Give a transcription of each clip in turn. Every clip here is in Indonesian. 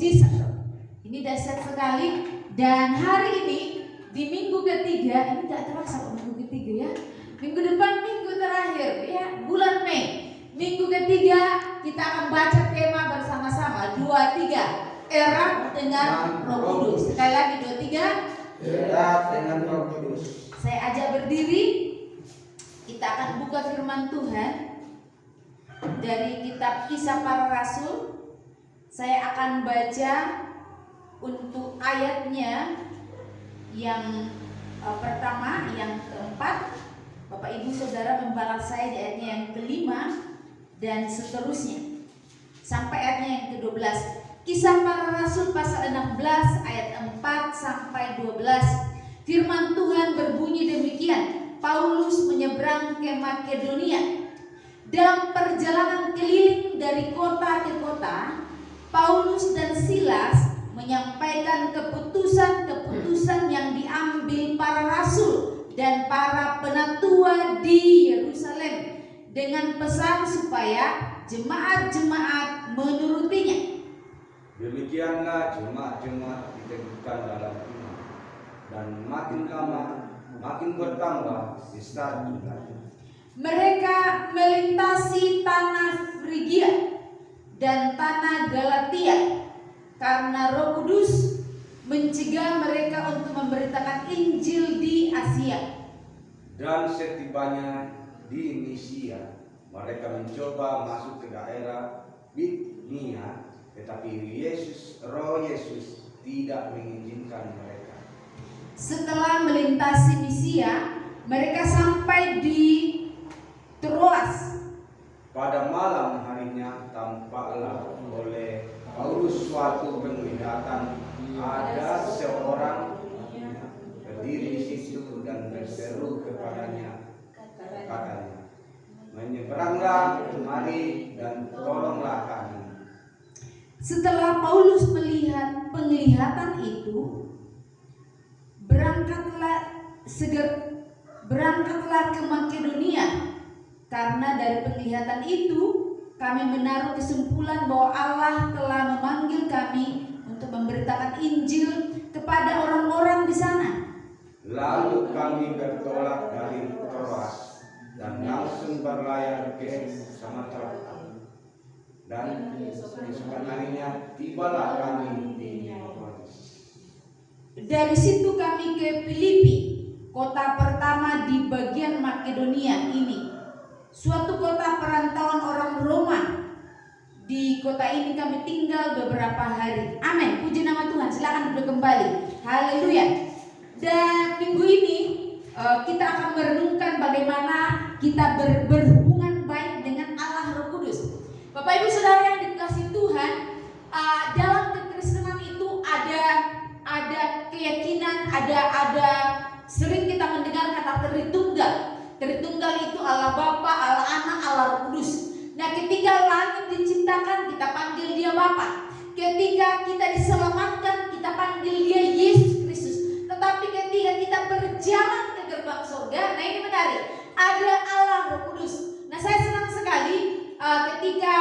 mujizat. Ini dahsyat sekali. Dan hari ini di minggu ketiga, ini tidak terasa minggu ketiga ya. Minggu depan minggu terakhir ya, bulan Mei. Minggu ketiga kita akan baca tema bersama-sama 23 erat dengan Roh Kudus. Sekali lagi 23 erat dengan Roh Kudus. Saya ajak berdiri. Kita akan buka firman Tuhan dari kitab Kisah Para Rasul. Saya akan baca untuk ayatnya yang pertama, yang keempat. Bapak Ibu Saudara membalas saya di ayatnya yang kelima dan seterusnya sampai ayatnya yang ke-12. Kisah Para Rasul pasal 16 ayat 4 sampai 12. Firman Tuhan berbunyi demikian. Paulus menyeberang ke Makedonia. Dalam perjalanan keliling dari kota ke kota, Paulus dan Silas menyampaikan keputusan-keputusan yang diambil para rasul dan para penatua di Yerusalem dengan pesan supaya jemaat-jemaat menurutinya. Demikianlah jemaat-jemaat diteguhkan dalam iman, dan makin lama makin bertambah di satu hati. Mereka melintasi tanah Frigia dan tanah Galatia karena Roh Kudus mencegah mereka untuk memberitakan Injil di Asia. Dan setibanya di Misia, mereka mencoba masuk ke daerah Bithnia, tetapi Roh Yesus tidak mengizinkan mereka. Setelah melintasi Misia, mereka sampai di Troas. Pada malam harinya tampaklah oleh Paulus suatu penglihatan. Ada seorang berdiri di situ dan berseru kepadanya, katanya, menyeberanglah kemari dan tolonglah kami. Setelah Paulus melihat penglihatan itu, berangkatlah ke Makedonia. Karena dari penglihatan itu kami menaruh kesimpulan bahwa Allah telah memanggil kami untuk memberitakan Injil kepada orang-orang di sana. Lalu kami bertolak dari Troas dan langsung berlayar ke Samotrake. Dan keesokan harinya tibalah kami di Neapolis. Dari situ kami ke Filipi, kota pertama di bagian Makedonia ini, suatu kota perantauan orang Roma. Di kota ini kami tinggal beberapa hari. Amin, puji nama Tuhan. Silakan duduk kembali. Haleluya. Dan minggu ini kita akan merenungkan bagaimana kita berhubungan baik dengan Allah Roh Kudus. Bapak Ibu Saudara yang dikasihi Tuhan, dalam kekristenan itu ada keyakinan, ada sering kita mendengar kata Tritunggal. Tritunggal itu Allah Bapa, Allah Anak, Allah Roh Kudus. Nah, ketika langit diciptakan, kita panggil Dia Bapa. Ketika kita diselamatkan, kita panggil Dia Yesus Kristus. Tetapi ketika kita berjalan ke gerbang surga, nah ini menarik, ada Allah Roh Kudus. Nah, saya senang sekali ketika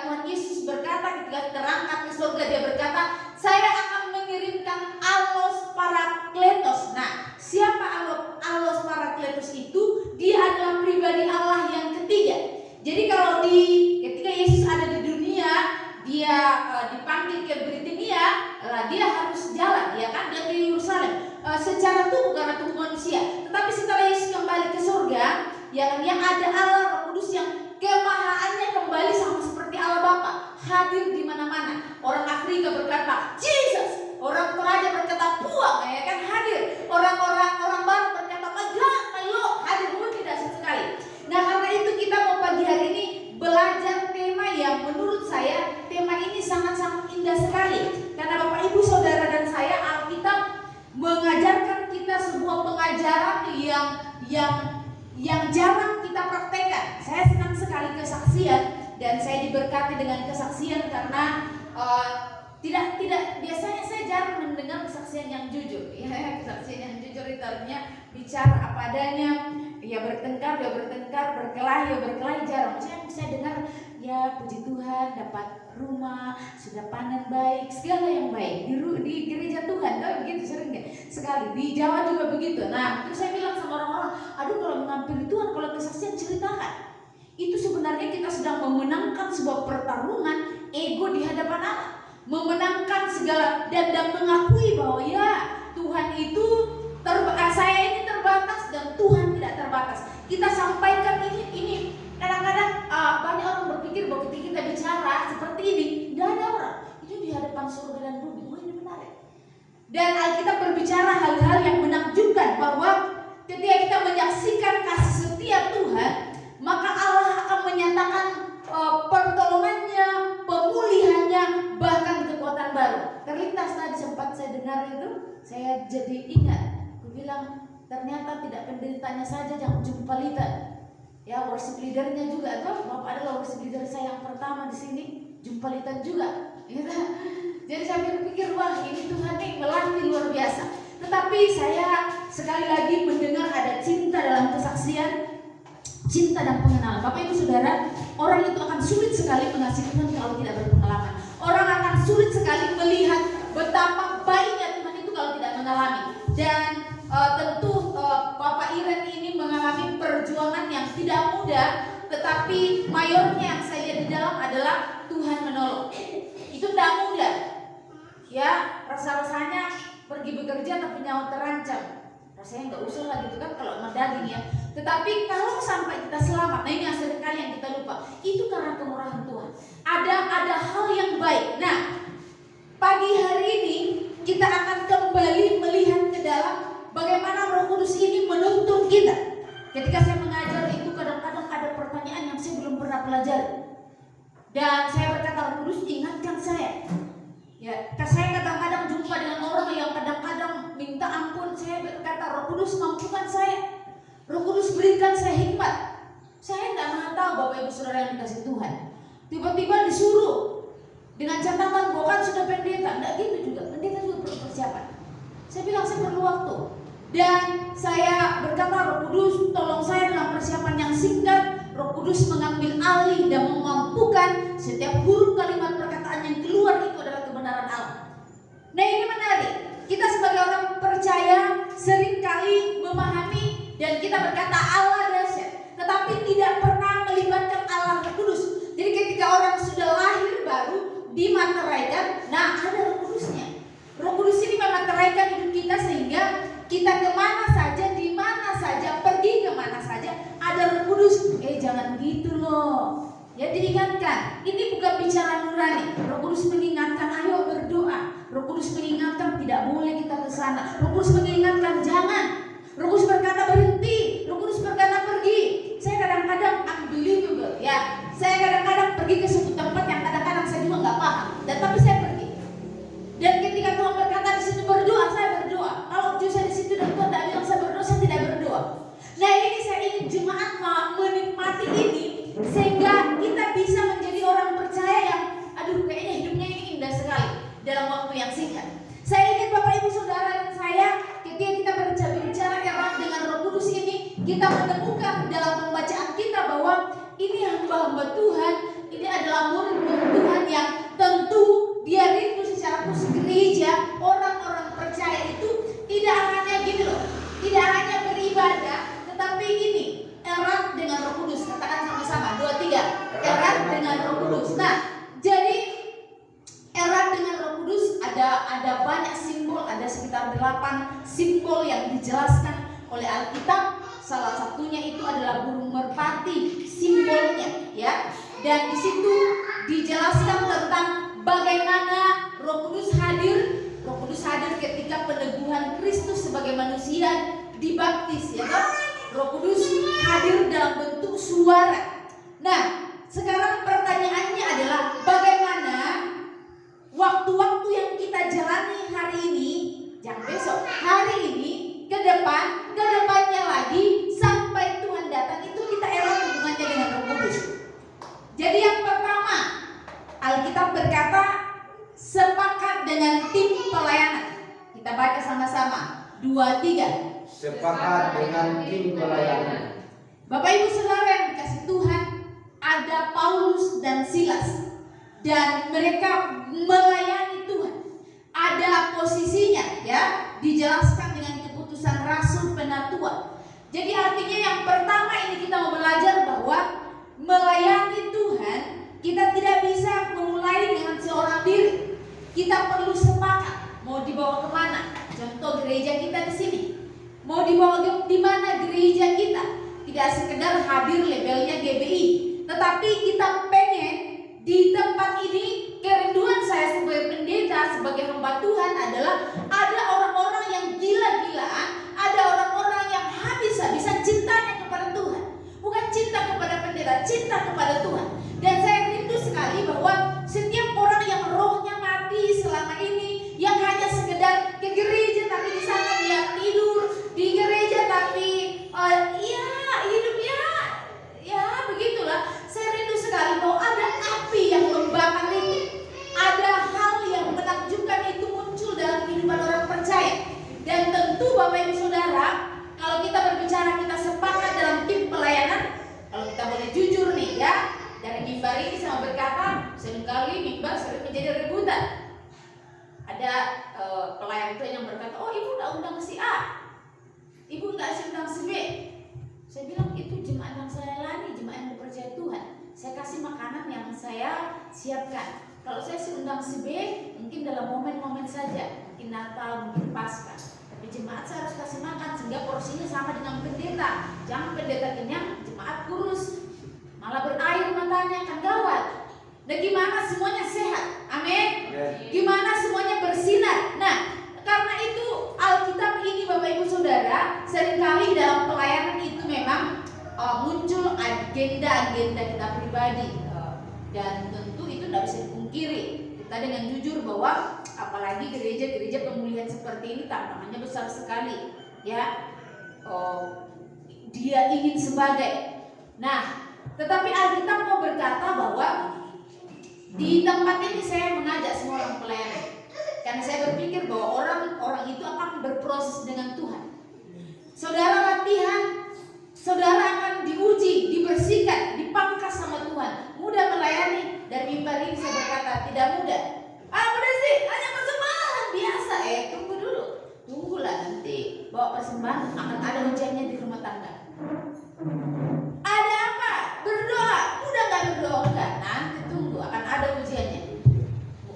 Tuhan Yesus berkata, ketika terangkat ke surga, Dia berkata, saya akan mengirimkan Allos Parakletos. Nah, siapa Allos Parakletos itu? Dia adalah pribadi Allah yang ketiga. Jadi kalau ketika Yesus ada di dunia, Dia dipanggil ke Britania, Dia harus jalan, ya kan, dia ke Yerusalem secara tubuh karena tubuh manusia. Tetapi setelah Yesus kembali ke surga, yang ada Allah Roh Kudus yang kemahaannya kembali sama seperti Allah Bapa, hadir di mana-mana. Orang Afrika berkata Jesus, orang Toraja berkata Puang, ya kan, hadir. Orang baru berkata my God, my Lord, hadir. Tidak sekali. Nah, karena itu kita mau pagi hari ini belajar tema yang menurut saya tema ini sangat-sangat indah sekali. Karena Bapak Ibu Saudara dan saya, Alkitab mengajarkan kita sebuah pengajaran yang jarang kita praktekkan. Saya senang sekali kesaksian dan saya diberkati dengan kesaksian karena tidak biasanya saya jarang mendengar kesaksian yang jujur. Ya, kesaksian yang jujur itu artinya bicara apa adanya. Ya bertengkar, berkelahi, jarang. Saya dengar ya puji Tuhan dapat rumah, sudah panen baik, segala yang baik di gereja Tuhan. Tahu begitu sering nggak? Sekali di Jawa juga begitu. Nah, terus saya bilang sama orang-orang, aduh kalau menghampiri Tuhan, kalau kesaksian ceritakan. Itu sebenarnya kita sedang memenangkan sebuah pertarungan ego di hadapan Allah, memenangkan segala dan mengakui bahwa ya Tuhan itu saya ini terbatas dan Tuhan tidak terbatas. Kita sampaikan ini kadang-kadang banyak orang berpikir bahwa ketika kita bicara seperti ini nggak ada orang, itu di hadapan surga dan bumi. Oh, ini menarik. Dan Alkitab berbicara hal-hal yang menakjubkan bahwa ketika kita menyaksikan kasih setia Tuhan, maka Allah akan menyatakan pertolongannya, pemulihannya, bahkan kekuatan baru. Terlintas tadi sempat saya dengar itu, saya jadi ingat. Aku bilang ternyata tidak penderitanya saja yang jumpalitan. Ya, worship leadernya juga tuh. Bapak adalah worship leader saya yang pertama di sini, jumpalitan juga. Gitu. Jadi saya berpikir, wah ini Tuhan nih melatih luar biasa. Tetapi saya sekali lagi mendengar ada cinta dalam kesaksian, cinta dan pengenalan. Bapak Ibu Saudara, orang itu akan sulit sekali mengasihi Tuhan kalau tidak berpengalaman. Orang akan sulit sekali melihat betapa baiknya Tuhan itu kalau tidak mengalami. Dan tentu Bapak Iren ini mengalami perjuangan yang tidak mudah, tetapi mayornya yang saya lihat di dalam adalah Tuhan menolong. Itu tidak mudah. Ya, rasa-rasanya pergi bekerja tapi nyawa terancam. Rasanya nggak usah lah gitu kan kalau sama daging ya. Tetapi kalau sampai kita selamat, nah ini yang seringkali yang kita lupa, itu karena kemurahan Tuhan. Ada hal yang baik. Nah, pagi hari ini kita akan kembali melihat ke dalam bagaimana Roh Kudus ini menuntun kita. Ketika saya mengajar itu kadang-kadang ada pertanyaan yang saya belum pernah pelajari. Dan saya berkata, Roh Kudus ingatkan saya. Ya, saya kadang-kadang jumpa dengan orang yang kadang-kadang minta ampun. Saya berkata, Roh Kudus mampukan saya. Roh Kudus berikan saya hikmat. Saya tidak pernah tahu Bapak Ibu Saudara yang dikasih Tuhan. Tiba-tiba disuruh dengan catatan bahwa kan sudah pendeta. Tidak gitu juga, pendeta juga perlu persiapan. Saya bilang saya perlu waktu. Dan saya berkata, Roh Kudus tolong saya dalam persiapan yang singkat. Roh Kudus mengambil alih dan memampukan setiap huruf kalimat perkataan yang keluar itu adalah kebenaran Allah. Nah ini menarik. Kita sebagai orang percaya seringkali memahami dan kita berkata Allah dahsyat, tetapi tidak pernah melibatkan Allah Roh Kudus. Jadi ketika orang sudah lahir baru dimateraikan, nah ada Roh Kudusnya. Roh Kudus ini memateraikan hidup kita sehingga kita kemana saja, di mana saja, pergi kemana saja ada Roh Kudus. Jangan gitu loh. Ya diingatkan, ini bukan bicara nurani. Roh Kudus mengingatkan, ayo berdoa. Roh Kudus mengingatkan tidak boleh kita ke sana. Roh Kudus mengingatkan jangan. Roh Kudus berkata berhenti. Roh Kudus berkata pergi. Saya kadang-kadang unbelievable ya. Saya kadang-kadang pergi ke suatu tempat yang kadang-kadang saya juga nggak paham. Dan tapi saya pergi. Dan ketika Tuhan berkata di situ berdoa, saya berdoa. Kalau saya di situ dan Tuhan tidak bilang saya berdoa, saya tidak berdoa. Nah ini saya ingin jemaat menikmati ini sehingga kita bisa menjadi orang percaya yang kayaknya hidupnya ini indah sekali dalam waktu yang singkat. Saya ingin Bapak Ibu Saudara dan saya ketika kita berbicara erat dengan Roh Kudus ini, kita menemukan dalam pembacaan kita bahwa ini hamba-hamba Tuhan, ini adalah murid-murid Tuhan yang tentu dia rindu secara khusus gereja. Orang-orang percaya itu tidak hanya gini loh, tidak hanya beribadah, tetapi ini erat dengan Roh Kudus. Katakan sama-sama, 2, 3, erat dengan Roh Kudus. Nah, jadi erat dengan Roh Kudus ada banyak simbol, ada sekitar 8 simbol yang dijelaskan oleh Alkitab. Salah satunya itu adalah burung merpati, simbolnya ya. Dan di situ dijelaskan tentang bagaimana Roh Kudus hadir. Roh Kudus hadir ketika peneguhan Kristus sebagai manusia dibaptis ya kan? Roh Kudus hadir dalam bentuk suara. Nah, sekarang pertanyaannya adalah bagaimana waktu-waktu yang kita jalani hari ini, jangan besok, hari ini, kedepannya lagi sampai Tuhan datang itu kita erat hubungannya dengan Roh Kudus. Jadi yang pertama, Alkitab berkata sepakat dengan tim pelayanan. Kita baca sama-sama, 2, 3. Sepakat dengan tim pelayanan. Bapak Ibu Saudara yang dikasih Tuhan, ada Paulus dan Silas, dan mereka melayani Tuhan. Ada posisinya, ya, dijelaskan dengan keputusan Rasul Penatua. Jadi artinya yang pertama ini kita mau belajar bahwa melayani Tuhan kita tidak bisa memulai dengan seorang diri. Kita perlu sepakat mau dibawa kemana. Contoh gereja kita di sini, mau dibawa di mana gereja kita. Tidak sekedar hadir labelnya GBI, tetapi kita pengen di tempat ini, kerinduan saya sebagai pendeta, sebagai hamba Tuhan adalah ada orang-orang yang gila-gilaan, ada orang-orang yang habis-habisan cintanya kepada Tuhan. Bukan cinta kepada pendeta, cinta kepada Tuhan. Dan saya rindu sekali bahwa setiap orang yang rohnya mati selama ini, yang hanya sekedar ke gereja tapi di sana dia tidur, di gereja tapi hidupnya ya begitulah. Saya rindu sekali bahwa ada api yang membakar itu, ada hal yang menakjubkan itu muncul dalam kehidupan orang percaya. Dan tentu Bapak Ibu Saudara, kalau kita berbicara kita sepakat dalam tim pelayanan, kalau kita boleh jujur nih ya, dari mimbar ini sama berkata, seringkali mimbar sering menjadi rebutan. Ada pelayan itu yang berkata, oh ibu udah undang si A, ibu nggak undang si B. Saya bilang itu jemaat yang saya layani, jemaat yang dipercaya Tuhan. Saya kasih makanan yang saya siapkan. Kalau saya undang si B, mungkin dalam momen-momen saja, mungkin Natal, mungkin Paskah. Tapi jemaat saya harus kasih makan sehingga porsinya sama dengan pendeta. Jangan pendeta kenyang, jemaat kurus, malah berair matanya, kan gawat. Dan gimana semuanya sehat? Amin. Gimana semuanya bersinar? Nah, karena itu Alkitab ini Bapak Ibu Saudara, seringkali dalam pelayanan itu memang muncul agenda-agenda kita pribadi, dan tentu itu tidak bisa dipungkiri. Kita dengan jujur bahwa apalagi gereja-gereja pemulihan seperti ini tantangannya besar sekali, ya. Dia ingin sebagai. Nah, tetapi Alkitab mau berkata bahwa di tempat ini saya mengajak semua orang pelayanan, karena saya berpikir bahwa orang-orang itu akan berproses dengan Tuhan. Saudara latihan, saudara akan diuji, dibersihkan, dipangkas sama Tuhan. Mudah melayani. Dari mimbar ini saya berkata tidak mudah. Mudah sih, hanya persembahan biasa. Tunggu dulu, tunggulah nanti bawa persembahan akan ada ujiannya di rumah tangga. Ada apa? Berdoa. Mudah nggak berdoa? Enggak. Nanti tunggu, akan ada ujiannya.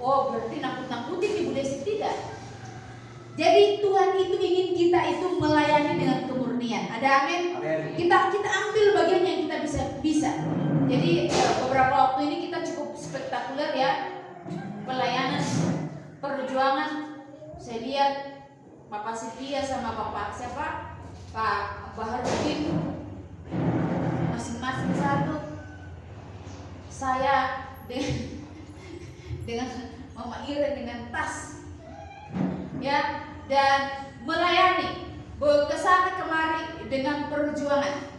Oh, berarti nakut-nakutin Ibu Desi? Tidak. Jadi Tuhan itu ingin kita itu melayani dengan kemurnian. Ada amin? Kita ambil bagian yang kita bisa. Jadi beberapa waktu ini kita cukup spektakuler ya, pelayanan, perjuangan. Saya lihat Bapak Setia sama Bapak siapa? Pak Baharudin, masing-masing satu. Saya dengan Mama Ira dengan tas, ya, dan melayani kesana kemari dengan perjuangan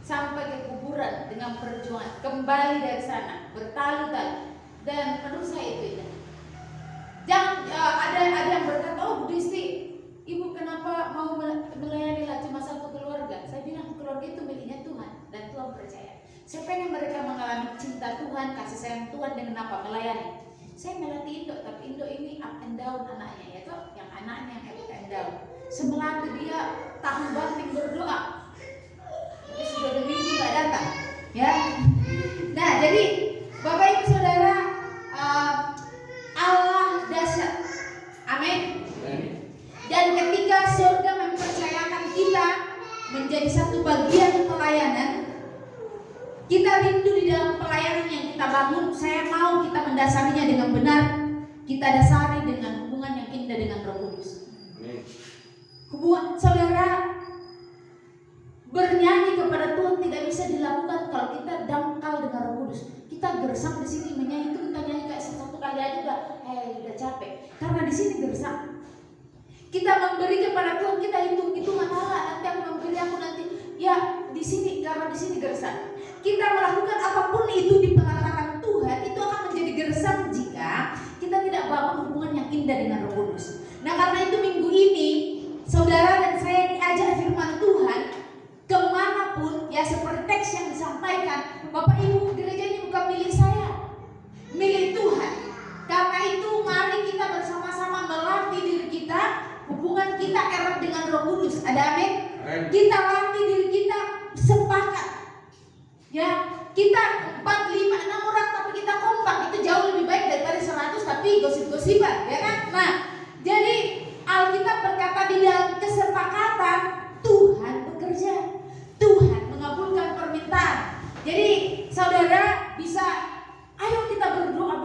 sampai ke kuburan dengan perjuangan, kembali dari sana bertali-tali. Dan menurut saya itu jangan ada yang berkata, oh Bu Disti, Ibu kenapa mau melayani cuma satu keluarga? Saya bilang keluarga itu miliknya Tuhan dan Tuhan percaya. Saya pengen mereka mengalami cinta Tuhan, kasih sayang Tuhan dengan apa? Melayani. Saya melatih Indo, tapi Indo ini up and down anaknya, yaitu yang anaknya yang up and down. Semelatih dia tahan banting berdoa. Tapi sudah 2 minggu nggak datang, ya. Nah, jadi Bapak Ibu Saudara, Allah dahsyat, amin. Dan ketika surga mempercayakan kita menjadi satu bagian pelayanan, kita rindu di dalam pelayanan yang kita bangun. Saya mau kita mendasarinya dengan benar. Kita dasari dengan hubungan yang indah dengan Roh Kudus. Hubungan saudara, bernyanyi kepada Tuhan tidak bisa dilakukan kalau kita dangkal dengan Roh Kudus. Kita gersang di sini menyanyi itu, kita nyanyi kayak satu kali aja udah capek. Karena di sini gersang. Kita memberi kepada Tuhan, kita hitung-hitungan, nanti aku memberi, aku nanti. Ya di sini, karena di sini gersang. Kita melakukan apapun itu di pelataran Tuhan, itu akan menjadi gersang jika kita tidak bangun hubungan yang indah dengan Roh Kudus. Nah, karena itu minggu ini saudara dan saya diajak firman Tuhan kemanapun, ya seperti teks yang disampaikan, Bapak Ibu Ada amin? Kita latih diri kita sepakat. Ya, kita 4, 5, 6 orang tapi kita kompak, itu jauh lebih baik daripada 100 tapi gosip-gosipan, ya kan? Nah, jadi Alkitab berkata di dalam kesepakatan Tuhan bekerja, Tuhan mengabulkan permintaan. Jadi saudara bisa, ayo kita berdoa.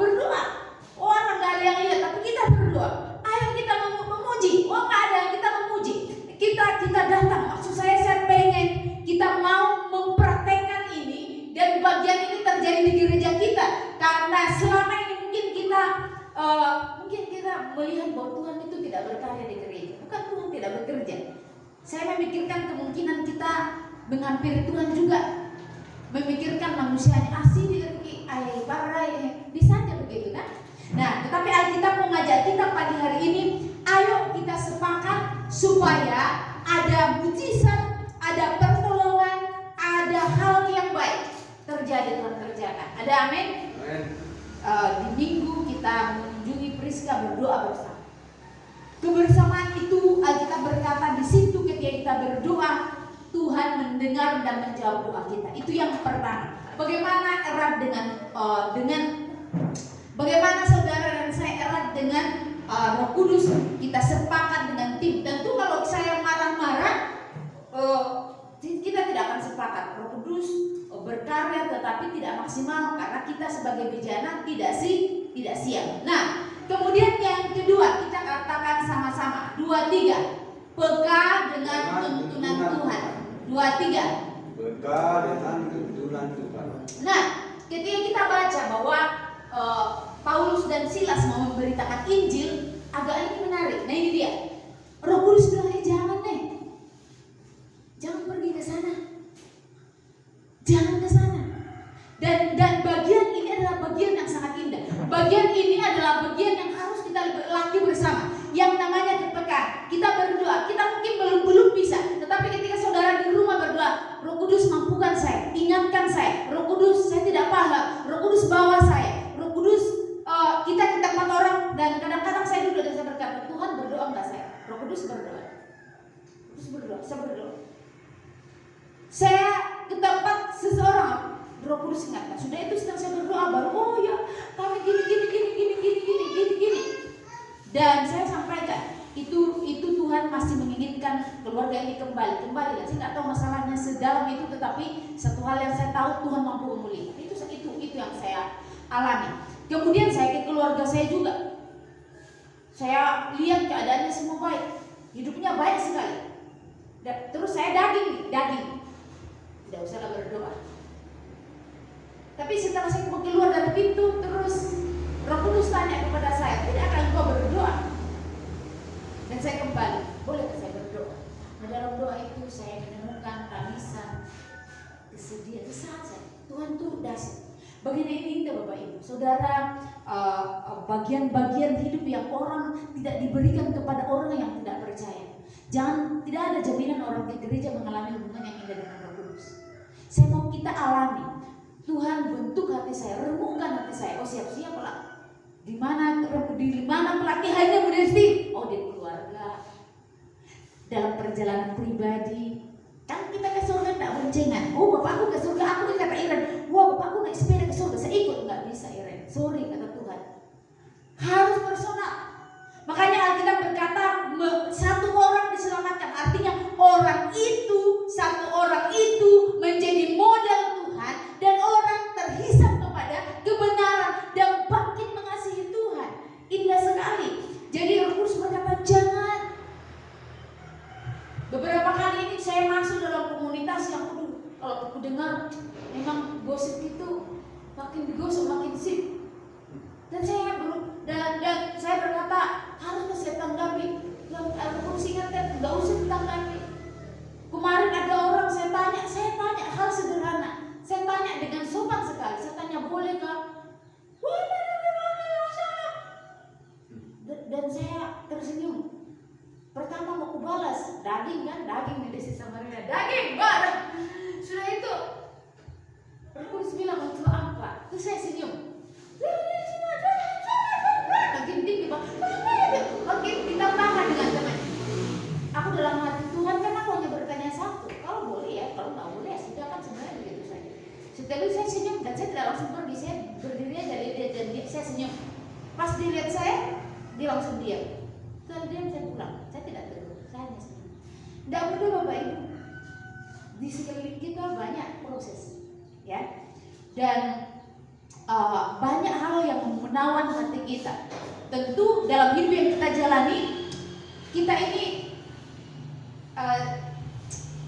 Orang gak ada yang lihat tapi kita berdoa. Ayo kita memuji. Oh gak ada yang kita memuji. Kita datang. Maksud saya pengen kita mau mempraktekkan ini dan bagian ini terjadi di gereja kita. Karena selama ini mungkin kita melihat bahwa Tuhan itu tidak berkarya di gereja. Bukan Tuhan tidak bekerja. Saya memikirkan kemungkinan kita menghampiri Tuhan juga. Memikirkan manusianya asli di parai bisa aja begitu kan? Nah, tetapi Alkitab mengajak kita pagi hari ini, ayo kita sepakat supaya ada mujizat, ada pertolongan, ada hal yang baik terjadi, Tuhan kerjakan. Ada amin? Di minggu kita mengunjungi Priska, berdoa bersama. Kebersamaan itu Alkitab berkata di situ ketika kita berdoa, Tuhan mendengar dan menjawab doa kita. Itu yang pertama. Bagaimana erat bagaimana saudara dan saya erat dengan Roh Kudus? Kita sepakat dengan tim. Tentu kalau saya marah-marah, kita tidak akan sepakat. Roh Kudus berkarya tetapi tidak maksimal karena kita sebagai bejana tidak siap. Nah, kemudian yang kedua kita katakan sama-sama 2, 3. Peka dengan tuntunan Tuhan. 2, 3. Peka dengan tuntunan Tuhan. Nah, ketika kita baca bahwa Paulus dan Silas mau memberitakan Injil, agak ini menarik. Nah ini dia. Roh Kudus bilang, jangan pergi ke sana. Jangan ke sana. Dan bagian ini adalah bagian yang sangat indah. Bagian ini adalah bagian yang harus kita latih bersama. Yang namanya kepekaan. Kita berdoa, kita mungkin belum bisa. Tetapi ketika saudara di rumah berdoa, Roh Kudus mampukan saya, ingatkan saya. Roh Kudus, saya tidak paham. Roh Kudus bawa saya. Roh Kudus, kita 4 orang dan kadang-kadang saya duduk dan saya berkata, Tuhan berdoa enggak saya? Roh Kudus berdoa. Saya berdoa. Saya ke tempat seseorang, Roh Kudus ingatkan. Sudah itu sedang saya berdoa baru, oh ya, kami gini. Dan saya sampaikan, itu Tuhan masih menginginkan keluarga ini kembali. Saya nggak tahu masalahnya sedalam itu, tetapi satu hal yang saya tahu, Tuhan mampu memulihkan. Itu yang saya alami. Kemudian saya ke keluarga saya juga. Saya lihat keadaannya semua baik, hidupnya baik sekali. Terus saya daging. Tidak usah berdoa. Tapi setelah saya keluar dari pintu, terus Roh Kudus tanya kepada saya, tidakkah engkau berdoa? Dan saya kembali, bolehkah saya berdoa? Nah, dalam doa itu saya menemukan tangisan, kesedihan, saja. Tuhan tuh dahsyat. Bagian ini indah Bapak Ibu, saudara, bagian-bagian hidup yang orang tidak diberikan kepada orang yang tidak percaya. Tidak ada jaminan orang di gereja mengalami hubungan yang indah dengan Roh Kudus. Saya mau kita alami. Tuhan bentuk hati saya, remukkan hati saya. Oh siap-siap lah. Di mana pelatihannya Bu Desti? Oh di keluarga, dalam perjalanan pribadi. Kan kita ke surga tidak boncengan. Oh bapakku ke surga, aku kata Iren. Wah bapakku naik sepeda ke surga, saya ikut. Nggak bisa Iren. Sorry kata Tuhan. Harus personal. Makanya Alkitab berkata satu orang diselamatkan. Artinya satu orang itu menjadi model Tuhan dan orang terhisap kepada kebenaran dan bangkit mengasihi Tuhan. Indah sekali. Jadi Roh Kudus berkata jangan. Beberapa kali ini saya masuk dalam komunitas yang kalau aku dengar memang gosip itu makin digosok makin sip. Dan saya berkata harus saya tanggapi. Roh Kudus ingatkan nggak usah ditanggapi. Kemarin ada orang saya tanya hal sederhana. Saya tanya dengan sopan sekali. Saya tanya bolehkah? Dan saya tersenyum. Pertama mau kubalas daging di Desi Samaria, daging bareng. Sudah itu Roh Kudus bilang untuk apa? Terus saya senyum. Makin tinggi makin ditambahkan dengan teman. Aku dalam hati Tuhan kan aku saya, dia langsung diam. Kalau diam saya pulang, saya tidak tegur, saya hanya senang. Tidak mudah Bapak Ibu. Di sekeliling kita banyak proses, ya, dan banyak hal yang menawan hati kita. Tentu dalam hidup yang kita jalani, kita ini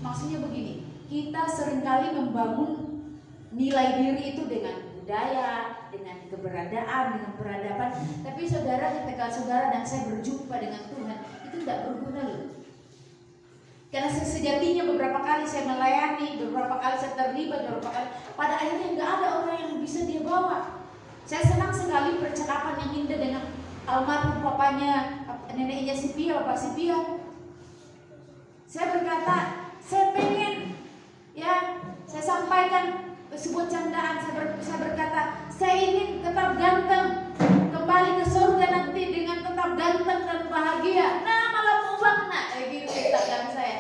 maksudnya begini, kita seringkali membangun nilai diri itu dengan budaya, dengan keberadaan, dengan peradaban. Tapi saudara, ketika saudara dan saya berjumpa dengan Tuhan, itu tidak berguna loh. Karena sejatinya beberapa kali saya melayani, beberapa kali saya terlibat, beberapa kali, pada akhirnya nggak ada orang yang bisa dia bawa. Saya senang sekali percakapan yang indah dengan almarhum papanya, neneknya Sipia, Bapak Sipia. Saya berkata, saya pengen, ya, saya sampaikan sebuah candaan. Saya berkata, saya ingin tetap ganteng, kembali ke surga nanti dengan tetap ganteng dan bahagia. Nah, malah mubang nak, kayak gitu katakan saya.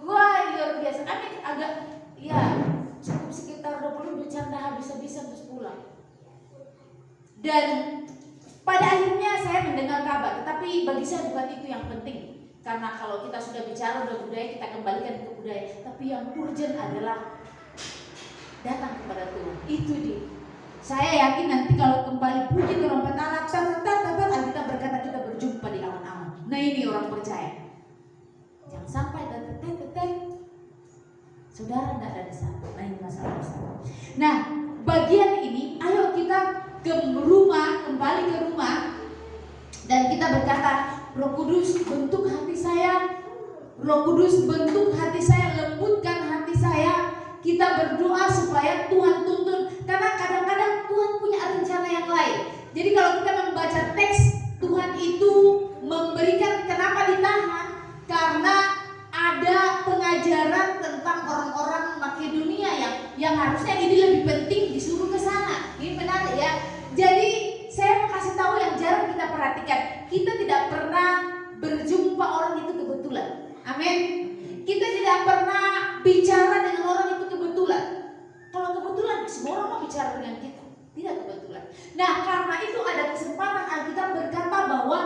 Wah, luar biasa. Kami agak, ya, cukup sekitar 20 canda habis-habisan terus pulang. Dan pada akhirnya saya mendengar kabar, tetapi bagi saya bukan itu yang penting. Karena kalau kita sudah bicara udah budaya, kita kembalikan ke budaya. Tapi yang urgent adalah datang kepada Tuhan. Itu dia. Saya yakin nanti kalau kembali puji trompet Allah, Alkitab berkata kita berjumpa di awan-awan. Nah, ini orang percaya. Jangan sampai saudara tidak ada di sana. Nah, ini masalah besar. Nah, bagian ini, ayo kita ke rumah, kembali ke rumah, dan kita berkata, Roh Kudus bentuk hati saya, Roh Kudus bentuk hati saya, lembutkan hati saya. Kita berdoa supaya Tuhan tuntun, karena kadang-kadang Tuhan punya rencana yang lain. Jadi kalau kita membaca teks, Tuhan itu memberikan, kenapa ditahan? Karena ada pengajaran tentang orang-orang Makedonia yang harusnya ini lebih penting disuruh ke sana. Ini menarik ya. Jadi saya mau kasih tahu yang jarang kita perhatikan. Kita tidak pernah berjumpa orang itu kebetulan. Amin. Kita tidak pernah bicara dengan orang itu kebetulan. Kalau kebetulan semua orang mau bicara dengan kita. Tidak kebetulan. Nah, karena itu ada kesempatan Alkitab berkata bahwa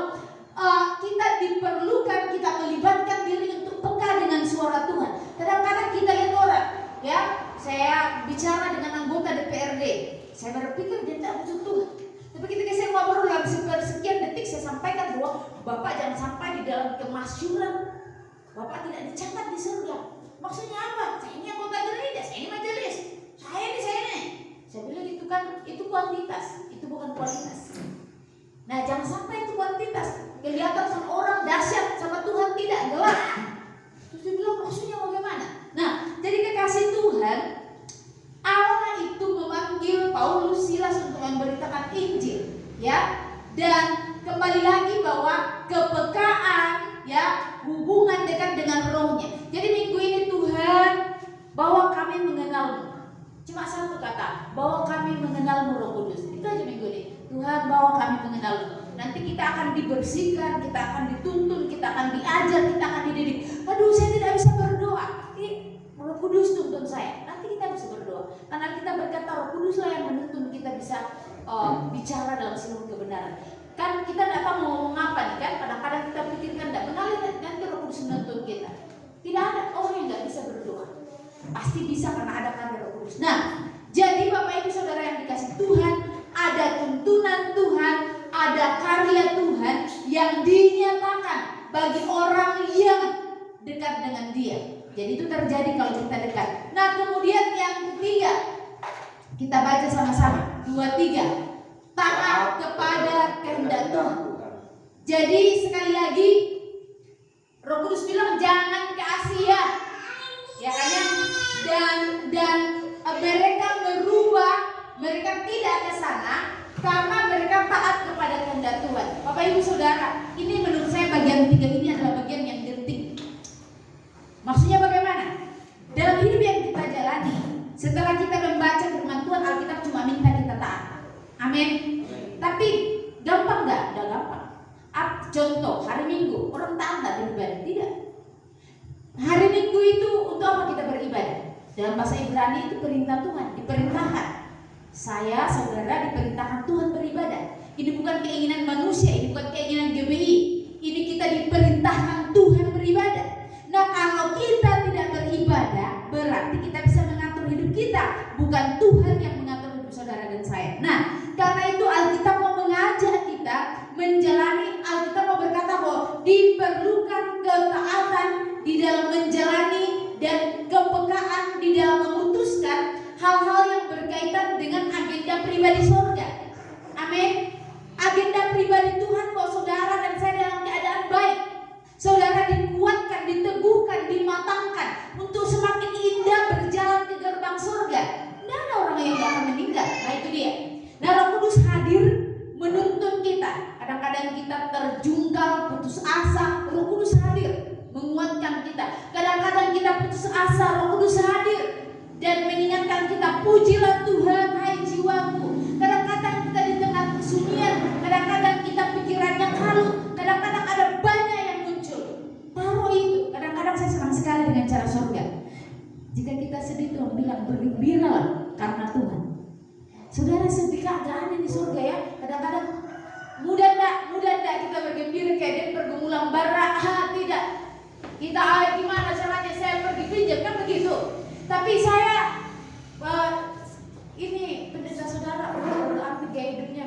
kita diperlukan, kita melibatkan diri untuk peka dengan suara Tuhan. Kadang-kadang kita lihat orang, ya, saya bicara dengan anggota DPRD, saya berpikir dia tidak butuh Tuhan. Tapi ketika saya ngobrol dalam sekian detik, saya sampaikan bahwa Bapak jangan sampai di dalam kemasyuran, Bapak tidak dicatat di surga. Maksudnya apa? Saya ini anggota gereja, saya ini majelis, saya ini. Saya bilang itu kan, itu kuantitas, itu bukan kualitas. Nah, jangan sampai itu kuantitas. Kelihatan sama orang dahsyat, sama Tuhan tidak, gelap. Terus dia bilang maksudnya bagaimana? Nah, jadi kekasih Tuhan, Allah itu memanggil Paulus, Silas untuk memberitakan Injil, ya. Dan kembali lagi bahwa kepekaan, ya, hubungan dekat dengan Rohnya. Jadi minggu ini Tuhan, bahwa kami mengenalmu. Cuma satu kata, bahwa kami mengenalmu Roh Kudus. Itu aja minggu ini. Tuhan, bahwa kami mengenalmu. Nanti kita akan dibersihkan, kita akan dituntun, kita akan diajar, kita akan dididik. Aduh, saya tidak bisa berdoa. Roh Kudus tuntun saya. Nanti kita bisa berdoa. Karena kita berkata Roh Kuduslah yang menuntun kita bisa bicara dalam seluruh kebenaran. Kan kita tidak tahu mau ngomong apa nih kan. Kadang-kadang kita pikirkan tidak benar, nanti Roh Kudus menuntun kita. Tidak ada orang yang tidak bisa berdoa. Pasti bisa karena ada karya Roh Kudus. Nah, jadi Bapak Ibu Saudara yang dikasih Tuhan, ada tuntunan Tuhan, ada karya Tuhan yang dinyatakan bagi orang yang dekat dengan Dia. Jadi itu terjadi kalau kita dekat. Nah, kemudian yang ketiga, kita baca sama-sama 2-3. Taat kepada kehendak Tuhan. Jadi sekali lagi Roh Kudus bilang jangan ke Asia, ya kan ya? Dan mereka berubah, mereka tidak ke sana karena mereka taat kepada kehendak Tuhan. Bapak Ibu Saudara, ini menurut saya bagian 3 ini adalah bagian yang genting. Maksudnya bagaimana? Dalam hidup yang kita jalani, setelah kita membaca firman Tuhan, Alkitab cuma minta kita taat. Amin. Tapi gampang nggak? Nggak gampang. Contoh hari Minggu, orang taat nggak beribadah? Tidak. Hari Minggu itu untuk apa kita beribadah? Dalam bahasa Ibrani itu perintah Tuhan, diperintahkan. Saya, saudara diperintahkan Tuhan beribadah. Ini bukan keinginan manusia, ini bukan keinginan GBI. Ini kita diperintahkan Tuhan beribadah. Nah, kalau kita tidak beribadah, berarti kita bisa mengatur hidup kita, bukan Tuhan yang mengatur hidup saudara dan saya. Nah, karena itu Alkitab mau mengajak kita menjalani, Alkitab mau berkata bahwa diperlukan ketaatan di dalam menjalani dan kepekaan di dalam memutuskan hal-hal yang berkaitan dengan agenda pribadi surga. Amin. Agenda pribadi Tuhan bahwa saudara dan saya dalam keadaan baik. Saudara dikuatkan, diteguhkan, dimatangkan untuk semakin indah berjalan ke gerbang surga. Tidak ada orang yang tidak akan meninggal. Nah, itu dia. Nah, Roh Kudus hadir menuntun kita. Kadang-kadang kita terjungkal, putus asa, Roh Kudus hadir menguatkan kita. Kadang-kadang kita putus asa, Roh Kudus hadir dan mengingatkan kita, pujilah Tuhan hai jiwaku. Kadang-kadang kita di tengah kesunyian, kadang-kadang kita pikirannya kalut, kadang-kadang ada banyak yang muncul. Taruh itu. Kadang-kadang saya senang sekali dengan cara surga. Jika kita sedih, Tuhan bilang bergembiralah karena Tuhan. Saudara, sedih gak ada di surga ya. Kadang-kadang mudah enggak kita bergembira kayak dia pergumulan bara. Tidak. Kita gimana caranya saya pergi pinjam kan begitu. Tapi saya ini pendeta saudara berarti gaya hidupnya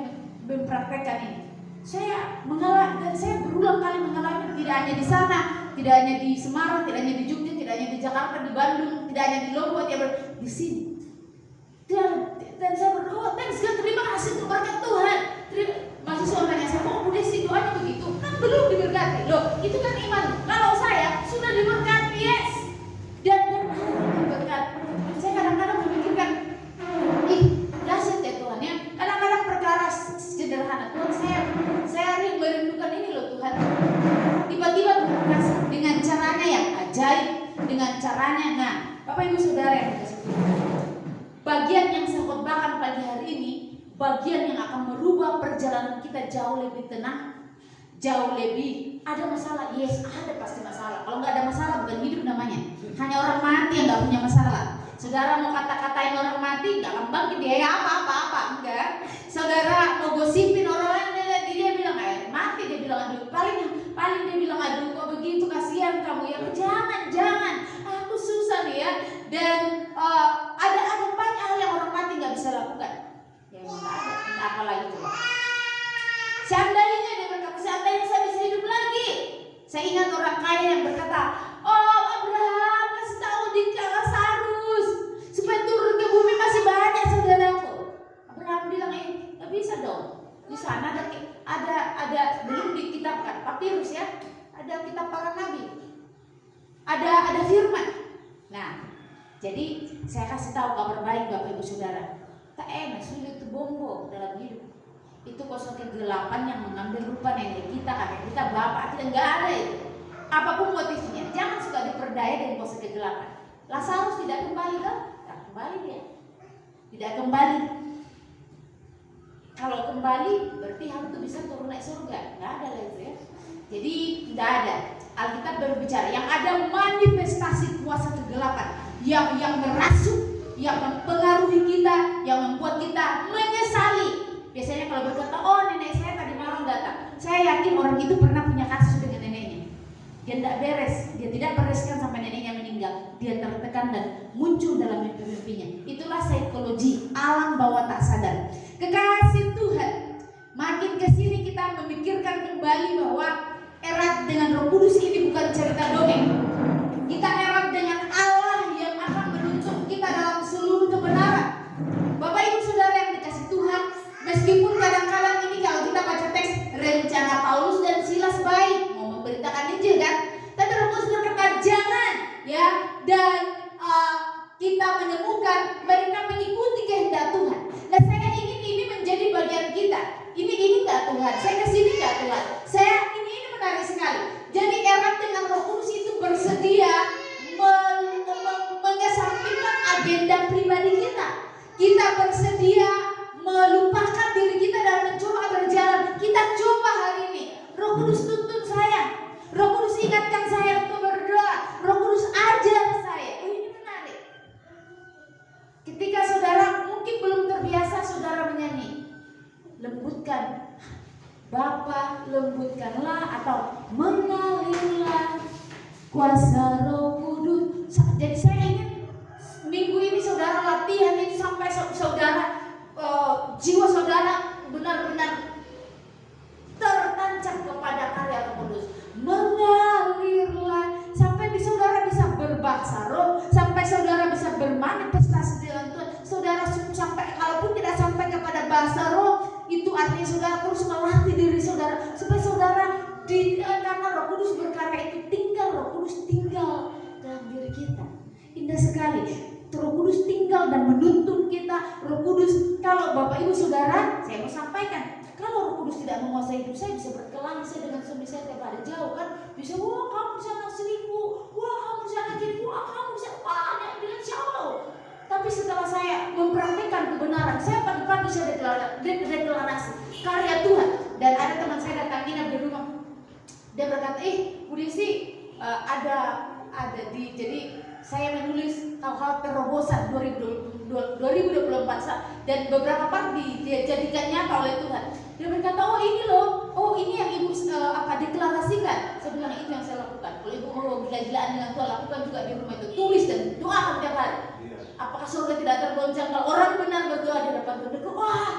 mempraktekkan ini. Saya mengalami dan saya berulang kali mengalami, tidak hanya di sana, tidak hanya di Semarang, tidak hanya di Jogja, tidak hanya di Jakarta, di Bandung, tidak hanya di Lombok, di sini. Dan saya berdoa, thanks God, terima kasih untuk berkat Tuhan. Mahasiswa tanya saya, kok udah sih doanya begitu? Kan belum diberkati. Loh, itu kan iman. Kalau saya sudah diberkati, yes. Dan diberkati. Saya kadang-kadang memikirkan, dahsyat ya Tuhan ya. Kadang-kadang perkara sederhana, Tuhan saya merindukan ini loh Tuhan. Tiba-tiba berkasih dengan caranya yang ajaib, dengan caranya. Nah, Bapak Ibu Saudara yang dikasih Tuhan, bagian yang saya khotbahkan pagi hari ini, bagian yang akan merubah perjalanan kita jauh lebih tenang, jauh lebih. Ada masalah, yes, ada pasti masalah. Kalau nggak ada masalah bukan hidup namanya. Hanya orang mati yang nggak punya masalah. Saudara mau kata-katain orang mati, nggak akan bangkit dia apa-apa, enggak. Saudara mau gosipin orang lain, dia bilang mati, dia bilang aduh, paling dia bilang aduh kok begitu, kasihan kamu ya. Jangan, aku susah nih ya. Dan ada banyak hal yang orang mati nggak bisa lakukan. Ya nggak ada, apa lagi coba? Seandainya dia berkata, seandainya saya bisa hidup lagi. Saya ingat orang kaya yang berkata, oh Abraham kasih tahu di Lazarus supaya turun ke bumi, masih banyak saudaraku. Abraham bilang nggak bisa dong. Di sana ada belum dikitabkan papirus ya, ada kitab para nabi, ada firman. Nah, jadi saya kasih tahu kabar baik Bapak Ibu Saudara. Tak enak sulit itu bombo dalam hidup. Itu kuasa kegelapan yang mengambil rupa nenek kita, kakek kita, bapak kita, nggak ada itu. Apapun motifnya, jangan suka diperdaya dengan kuasa kegelapan. Lazarus tidak kembali kan? Tak kembali dia. Tidak kembali. Kalau kembali berarti hal itu bisa turun naik surga. Nggak ada lagi ya. Jadi tidak ada. Alkitab berbicara yang ada manifestasi kuasa kegelapan yang merasuk, yang mempengaruhi kita, yang membuat kita menyesali. Biasanya kalau berkata, oh nenek saya tadi malam datang, saya yakin orang itu pernah punya kasus dengan neneknya. Dia tidak beres, dia tidak bereskan sampai neneknya meninggal. Dia tertekan dan muncul dalam mimpi-mimpinya. Itulah psikologi alam bawah tak sadar. Kekasih Tuhan, makin kesini kita memikirkan kembali bahwa erat dengan Roh Kudus ini bukan cerita dongeng. Kita erat dengan Allah yang akan menuntun kita dalam seluruh kebenaran. Bapak Ibu Saudara yang dikasih Tuhan, meskipun kadang-kadang ini kalau kita baca teks rencana Paulus dan Silas baik mau memberitakan Injil kan, tapi Roh Kudus berkata jangan ya, dan kita menemukan mereka mengikuti kehendak Tuhan. Nah, saya ingin ini menjadi bagian kita. Ini enggak Tuhan, saya kesini enggak Tuhan, saya ini menarik sekali. Jadi erat dengan Roh Kudus itu bersedia mengesampingkan agenda pribadi kita. Kita bersedia melupakan diri kita dan mencoba berjalan. Kita coba hari ini. Roh Kudus tuntun saya. Roh Kudus ingatkan saya untuk berdoa. Roh Kudus ajar saya. Ini menarik. Ketika saudara mungkin belum terbiasa saudara menyanyi, lembutkan lembutkanlah atau mengalirlah kuasa Roh Kudus. Jadi saya ingin minggu ini saudara latihan itu sampai saudara jiwa saudara benar-benar tertancap kepada karya Roh Kudus. Mengalirlah sampai saudara bisa berbahasa roh, sampai saudara bisa bermanifestasi dengan Tuhan. Saudara sampai, kalaupun tidak sampai kepada bahasa roh, itu artinya saudara terus melatih diri saudara supaya saudara karena Roh Kudus berkarya itu Roh Kudus tinggal dalam diri kita. Indah sekali. Roh Kudus tinggal dan menuntun kita. Roh Kudus, kalau Bapak Ibu Saudara, saya mau sampaikan, kalau Roh Kudus tidak menguasai hidup saya, bisa berkelahi saya dengan suami saya tiap hari jauh kan, bisa wah kamu bisa anak selingkuh, wah kamu bisa anak gini, wah kamu bisa banyak dengan siapa. Tapi setelah saya memperhatikan kebenaran, saya pagi-pagi saya deklarasi karya Tuhan. Dan ada teman saya datang nginap di rumah, dia berkata, Bu Desi, jadi saya menulis hal-hal terobosan 2024 dan beberapa part dijadikan nyata oleh Tuhan. Dia berkata, ini yang ibu deklarasikan. Saya bilang itu yang saya lakukan. Kalau ibu mau gila-gilaan dengan Tuhan, lakukan juga di rumah itu, tulis dan doakan tiap hari. Apakah surga tidak tergoncang kalau orang benar berdoa di depan Tuhan?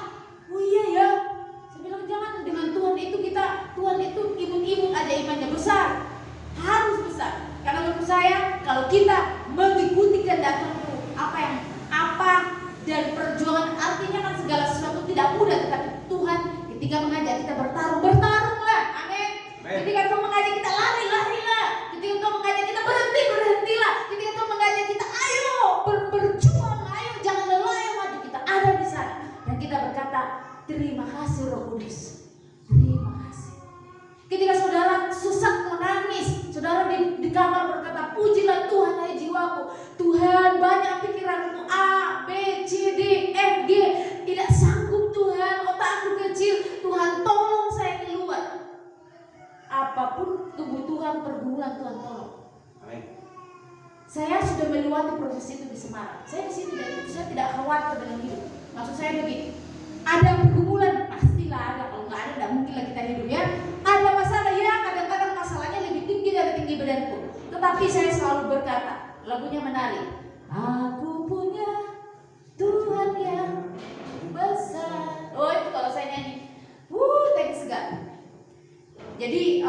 Oh iya ya. Saya bilang jangan, dengan Tuhan itu imut-imut aja imannya besar, harus besar. Karena menurut saya kalau kita mengikuti kehendak Tuhan, dan perjuangan artinya kan segala sesuatu tidak mudah, tetapi Tuhan ketika mengajak kita bertarunglah, amin. Ketika Tuhan mengajak kita larilah, ketika Tuhan mengajak kita berhentilah, ketika Tuhan mengajak kita ayo berjuang, ayo jangan lelah, maju, kita ada di sana dan kita berkata terima kasih Roh Kudus, terima kasih. Ketika saudara susah menangis, saudara di kamar berkata, pujilah Tuhan hai jiwaku. Tuhan, banyak pikiranku A, B, C, D, F, G. Tidak sanggup Tuhan, otakku kecil. Tuhan tolong saya keluar. Apapun kebutuhan pergumulan Tuhan tolong. Amin. Saya sudah melewati proses itu di Semarang. Saya di sini dan itu saya tidak khawatir dengan hidup. Maksud saya begini, ada pergumulan pastilah ada. Kalau nggak ada, tidak mungkinlah kita hidup ya. Ada masalah ya, kadang-kadang masalahnya lebih tinggi dari tinggi badanku. Tetapi saya selalu berkata, lagunya menarik. Aku punya Tuhan yang besar. Oh itu kalau saya nyanyi, thanks God. Jadi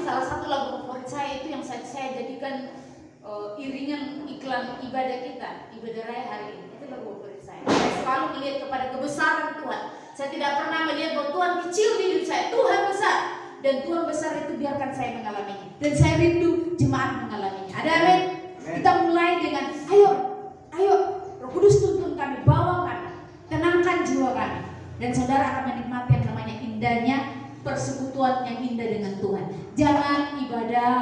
salah satu lagu favorit saya itu yang saya jadikan iringan iklan ibadah kita, ibadah raya hari ini. Itu lagu favorit saya. Saya selalu melihat kepada kebesaran Tuhan. Saya tidak pernah melihat bahwa Tuhan kecil di hidup saya. Tuhan besar. Dan Tuhan besar itu biarkan saya mengalaminya. Dan saya rindu jemaat mengalaminya. Ada amin? Kita mulai dengan ayo Roh Kudus tuntun kami, bawa kami, tenangkan jiwa kami. Dan saudara akan menikmati yang namanya indahnya persekutuan yang indah dengan Tuhan. Jangan ibadah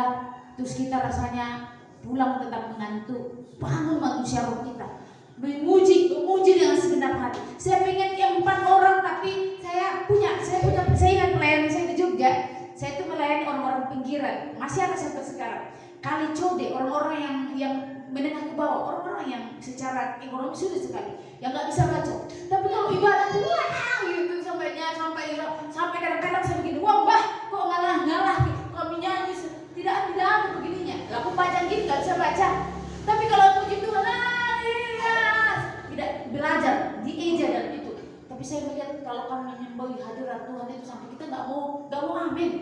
terus kita rasanya pulang tetap mengantuk. Bangun manusia roh kita, memuji dengan segenap hati. Saya pengen 4 orang, tapi saya ingat melayani saya di Jogja. Saya itu melayani orang-orang pinggiran, masih ada sampai sekarang. Kali Code, orang-orang yang menengah ke bawah, orang-orang yang secara ekonomi sulit sekali, yang nggak bisa baca. Tapi kalau ibadah tuh gitu sampai kadang-kadang saya begini, wah Mbah, kok ngalah gitu. Kalau menyanyi tidak ada begininya. Lagu panjang gitu nggak bisa baca. Tapi kalau puji Tuhan, tidak belajar dieja dalam itu. Tapi saya melihat kalau kami menyembah hadirat Tuhan itu sampai kita nggak mau amin.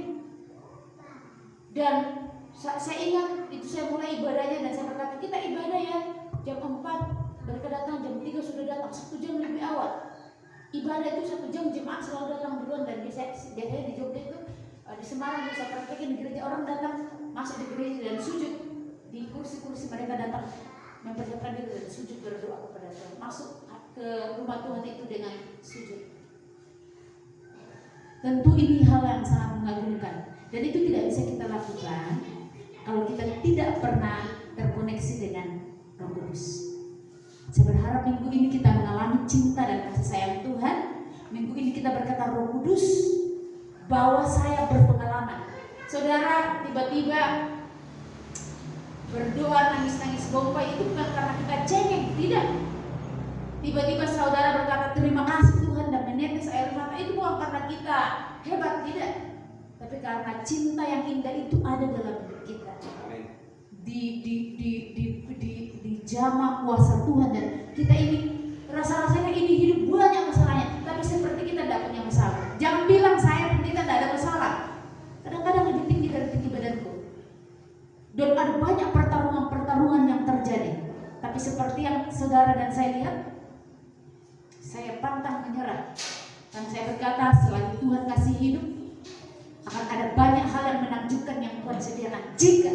Dan saya ingat itu saya mulai ibadahnya dan saya berkata kita ibadah ya jam 4 mereka datang, jam 3 sudah datang 1 jam lebih awal. Ibadah itu 1 jam, jemaat selalu datang duluan. Dan biasanya di Jogja itu di Semarang bisa praktekin di gereja, orang datang masuk di gereja dan sujud di kursi-kursi, mereka datang mempersiapkan diri dan sujud berdoa kepada Tuhan, masuk ke rumah Tuhan itu dengan sujud. Tentu ini hal yang sangat mengagumkan dan itu tidak bisa kita lakukan kalau kita tidak pernah terkoneksi dengan Roh Kudus. Saya berharap minggu ini kita mengalami cinta dan kasih sayang Tuhan. Minggu ini kita berkata Roh Kudus, bawa saya berpengalaman. Saudara tiba-tiba berdoa nangis-nangis gompai itu bukan karena kita cengeng, tidak. Tiba-tiba saudara berkata terima kasih Tuhan dan menetes air mata itu bukan karena kita hebat, tidak, tapi karena cinta yang indah itu ada dalam hidup kita. Di jama kuasa Tuhan, dan kita ini rasa-rasanya ini hidup banyak masalahnya, tapi seperti kita tidak punya masalah. Jangan bilang saya pendeta tidak ada masalah. Kadang-kadang lebih tinggi dari tinggi badanku. Dan ada banyak pertarungan yang terjadi. Tapi seperti yang saudara dan saya lihat, saya pantang menyerah. Dan saya berkata, selagi Tuhan kasih hidup, akan ada banyak hal yang menakjubkan yang Tuhan sediakan jika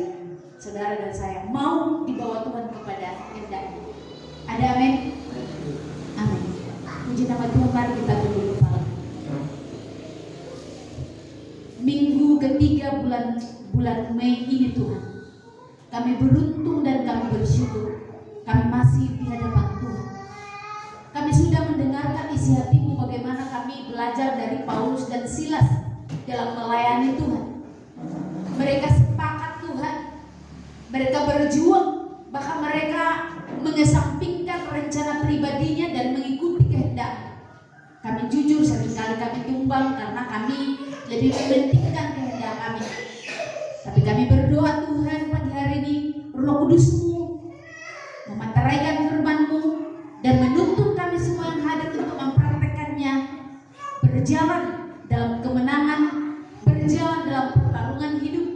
saudara dan saya mau dibawa Tuhan kepada kehendaknya. Ada amin? Amin. Puji nama Tuhan, mari kita tunduk kepala. Minggu ketiga bulan Mei ini Tuhan, kami beruntung dan kami bersyukur kami masih di hadapan Tuhan. Kami sudah mendengarkan isi hatimu, bagaimana kami belajar dari Paulus dan Silas dalam melayani Tuhan. Mereka sepakat Tuhan, mereka berjuang, bahkan mereka mengesampingkan rencana pribadinya dan mengikuti kehendak. Kami jujur seringkali kami tumbang karena kami lebih mementingkan kehendak kami. Tapi kami berdoa Tuhan pagi hari ini, Roh Kudus-Mu memantaraikan firman-Mu dan menuntun kami semua yang hadir untuk mempraktekannya, berjalan dalam kemenangan, berjalan dalam pertarungan hidup,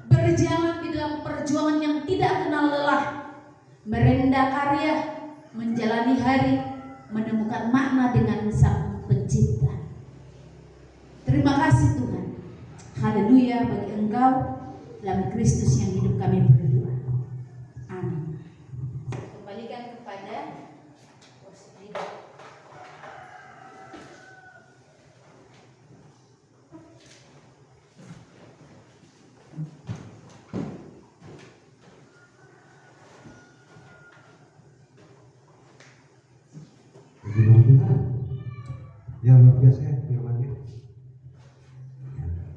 berjalan di dalam perjuangan yang tidak kenal lelah, merendah karya, menjalani hari, menemukan makna dengan Sang Pencipta. Terima kasih Tuhan. Haleluya bagi Engkau, dalam Kristus yang hidup kami berdoa. Amin. Kembalikan kepada Firman Tuhan yang luar biasa ya, firman-Nya.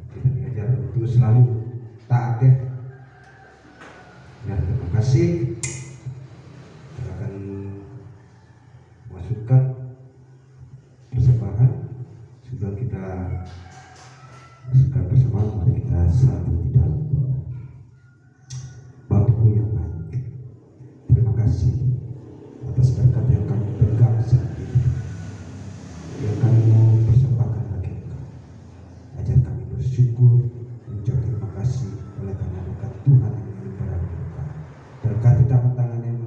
Kita diajar untuk selalu taat ya. Ya, terima kasih. Kita akan masukkan persembahan. Sudah kita masukkan persembahan, mari kita satu di dalam doa. Bapa yang baik, terima kasih atas berkat yang kami pegang saat ini, yang kami mau persembahkan bagi Engkau. Ajar kami bersyukur, mengucap terima kasih oleh karena berkat Tuhan yang melimpah Engkau. Berkati tangan-tangan yang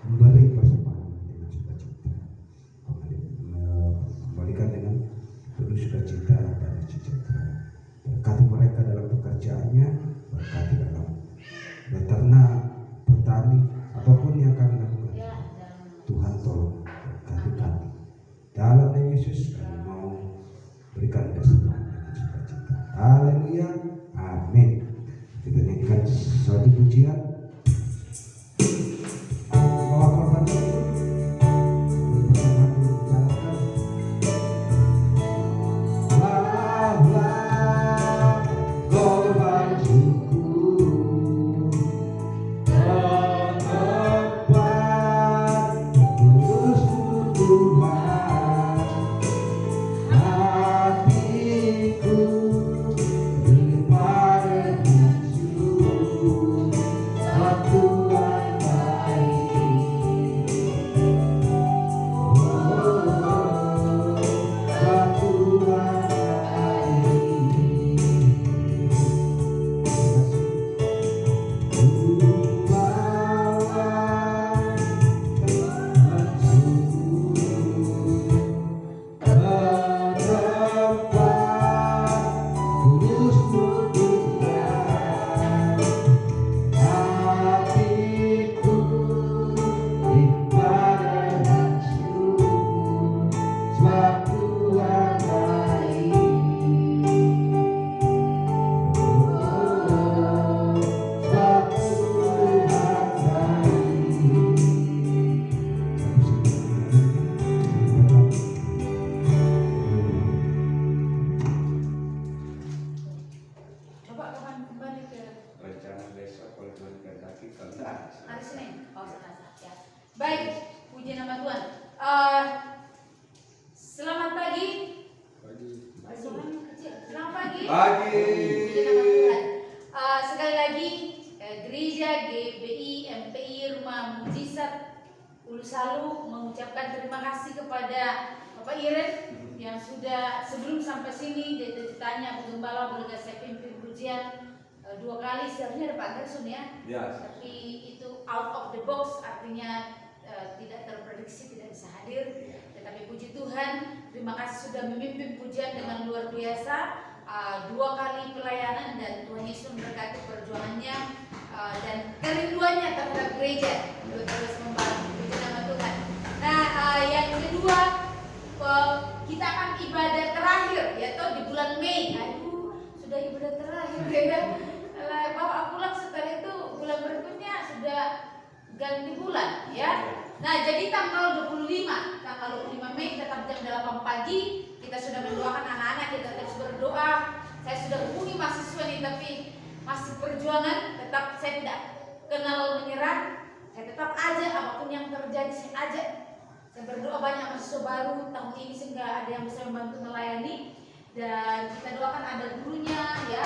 memberi persembahan dengan sukacita, kembalikan dengan penuh sukacita dan sejahtera. Berkati mereka dalam pekerjaannya, berkati dalam beternak, petani, apapun yang kami lakukan. Tuhan tolong berkati kami. Dalam nama Yesus kami mau berikan persembahan dengan sukacita. Haleluya, amin. Kita nyanyikan satu pujian. Bawa korban dulu. Persembahan dijalankan. Bawalah korban syukur. hari Senin. Oh, Selasa ya. Baik, puji nama Tuhan. Selamat pagi. Pagi. Puji nama Tuhan. Sekali lagi gereja GBI MPI Rumah Mujizat Ulu Salu mengucapkan terima kasih kepada Bapak Iren yang sudah sebelum sampai sini ditanya Pak Gembala boleh saya pimpin pujian 2 kali. Seharusnya ada Pak Gerson ya. Yes. Tapi itu out of the box, artinya tidak terprediksi, tidak bisa hadir. Tetapi puji Tuhan, terima kasih sudah memimpin pujian dengan luar biasa. 2 kali pelayanan dan Tuhan Yesus memberkati perjuangannya dan kerinduannya terhadap gereja untuk terus membantu. Puji nama Tuhan. Nah, yang kedua, kita akan ibadah terakhir yaitu di bulan Mei. Aduh, sudah ibadah terakhir ya. Bawa pulang setelah itu bulan berikutnya sudah ganti bulan ya. Nah, jadi tanggal 25 Mei tetap jam 8 pagi kita sudah mendoakan anak-anak, kita terus berdoa. Saya sudah hubungi mahasiswa nih, tapi masih perjuangan, tetap saya tidak kenal menyerah. Saya tetap ajak apapun yang terjadi, saya ajak. Saya berdoa banyak mahasiswa baru tahun ini sehingga ada yang bisa membantu melayani. Dan kita doakan ada gurunya ya.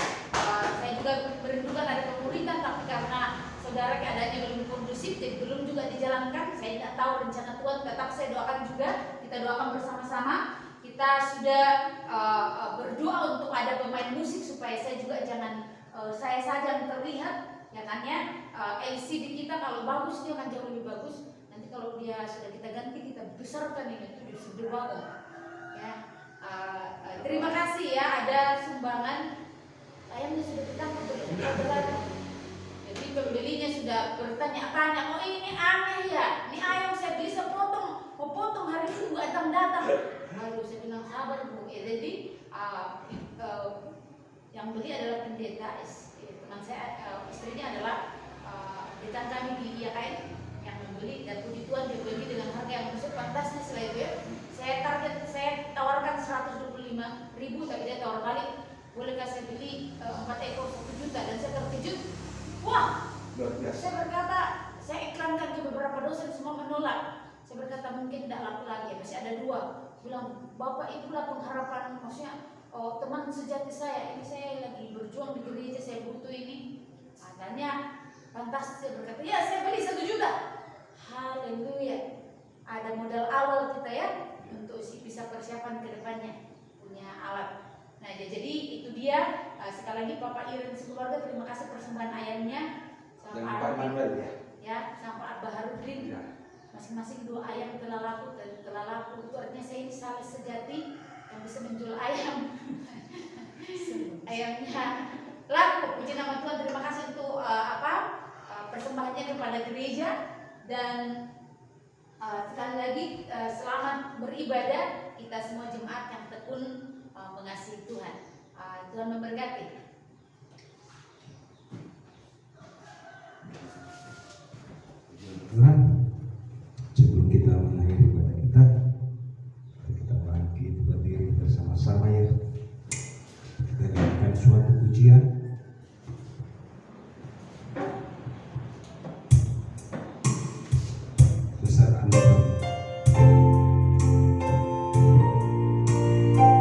Saya juga merindukan ada pemuridan, tapi karena saudara keadaannya belum kondusif, jadi belum juga dijalankan. Saya tidak tahu rencana Tuhan, tetap saya doakan juga. Kita doakan bersama-sama. Kita sudah berdoa untuk ada pemain musik supaya saya juga jangan saya saja yang terlihat, ya kan ya. LCD kita kalau bagus dia akan jauh lebih bagus. Nanti kalau dia sudah kita ganti, kita besarkan ini itu di sebelah bawah. Ya. Terima kasih ya, ada sumbangan. Ayamnya sudah ditangkap belum? Jadi pembelinya sudah bertanya-tanya, oh ini aneh ya, ini ayam saya beli sepotong, mau potong hari ini nggak datang. Lalu saya bilang sabar Bu. Ya, jadi yang beli adalah pendeta, teman saya, istrinya adalah pendeta kami di IAKN yang membeli, dan puji Tuhan dia beli dengan harga yang besar, pantasnya setelah itu ya. Saya tawarkan 125.000, tapi dia tawar balik, bolehkah saya beli 4 ekor 1 juta, dan saya terkejut. Wah, saya berkata, saya iklankan ke beberapa dosen, semua menolak. Saya berkata mungkin tidak laku lagi, masih ada 2. Bilang, Bapak itulah pengharapan, maksudnya teman sejati saya, ini saya lagi berjuang di gereja, saya butuh ini. Katanya, fantastis. Saya berkata, ya saya beli 1 juta. Haleluya. Ada modal awal kita ya, untuk bisa persiapan ke depannya, punya alat. Nah, jadi itu dia. Sekali lagi Bapak Iren sekeluarga, terima kasih persembahan ayamnya sama Pak Manuel ya, sama Pak Baharudin. Masing-masing 2 ayam telah laku, dan telah laku itu artinya saya ini salah sejati yang bisa menjual ayam. Ayamnya laku. Puji nama Tuhan. Terima kasih untuk persembahannya kepada gereja, dan sekali lagi selamat beribadah kita semua jemaat yang tekun mengasihi Tuhan. Tuhan memberkati. Tuhan, sebelum kita mengakhiri ibadah kita, mari kita bangkit berdiri bersama-sama ya. Kita nyanyikan suatu pujian. Besar anugerah. Apa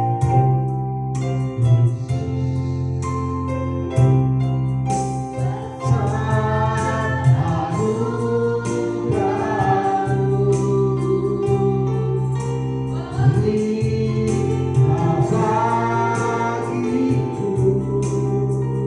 itu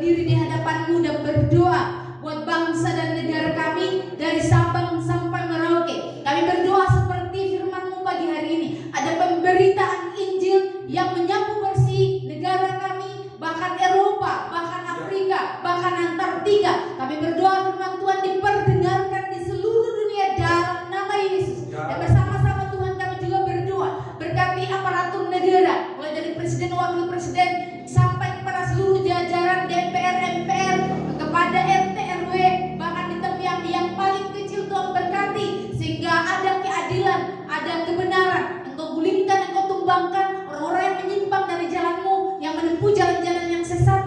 berdiri di hadapan-Mu dan berdoa buat bangsa dan negara kami dari Sabang sampai Merauke. Kami berdoa seperti firman-Mu pagi hari ini, ada pemberitaan Injil yang menyapu bersih negara kami, bahkan Eropa, bahkan Afrika, bahkan Antartika. Kami berdoa firman Tuhan diperdengarkan di seluruh dunia dalam nama Yesus. Dan bersama-sama Tuhan kami juga berdoa, berkati aparatur negara, mulai dari presiden, wakil presiden, sampai kepada seluruh jajaran DPR, MPR, kepada RT, RW, bahkan di tempat yang paling kecil Tuhan berkati, sehingga ada keadilan, ada kebenaran. Engkau gulingkan, Engkau tumbangkan orang-orang yang menyimpang dari jalan-Mu, yang menempuh jalan-jalan yang sesat,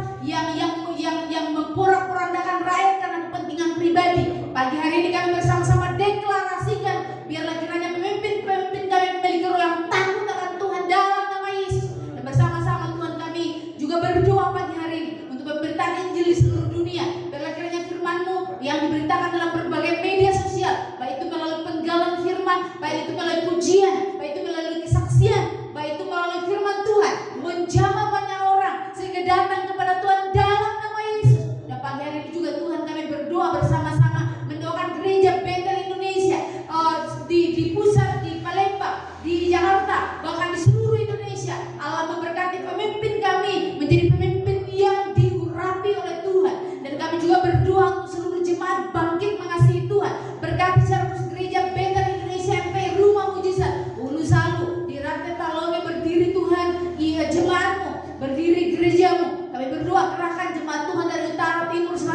yang memporak-porandakan rakyat karena kepentingan pribadi. Pagi hari ini kami bersama-sama deklarasikan, biarlah kiranya pemimpin-pemimpin kami memiliki roh yang takut akan Tuhan dalam nama Yesus. Dan bersama-sama Tuhan kami juga berdoa pagi hari ini untuk pemberitaan Injil di seluruh dunia. Biarlah kiranya firman-Mu yang diberitakan dalam berbagai media sosial, baik itu melalui penggalan firman, baik itu melalui pujian, baik itu melalui kesaksian, baik itu melalui firman Tuhan, menjamah banyak orang sehingga datang kepada Tuhan dalam nama Yesus. Dan pagi hari ini juga Tuhan kami berdoa bersama-sama mendoakan gereja Bethel Indonesia di pusat, di Palembang, di Jakarta, bahkan di seluruh Indonesia. Allah memberkati pemimpin kami menjadi pemimpin yang diurapi oleh Tuhan. Dan kami juga berdoa untuk seluruh jemaat bangkit mengasihi Tuhan. Berkati secara khusus gereja Bethel Indonesia MP Rumah Mujizat Ulu Salu di Rantai Talome berdiri Tuhan, jemaat-Mu berdiri gereja-Mu. Kami berdoa kerahkan jemaat Tuhan dari utara, timur, selatan,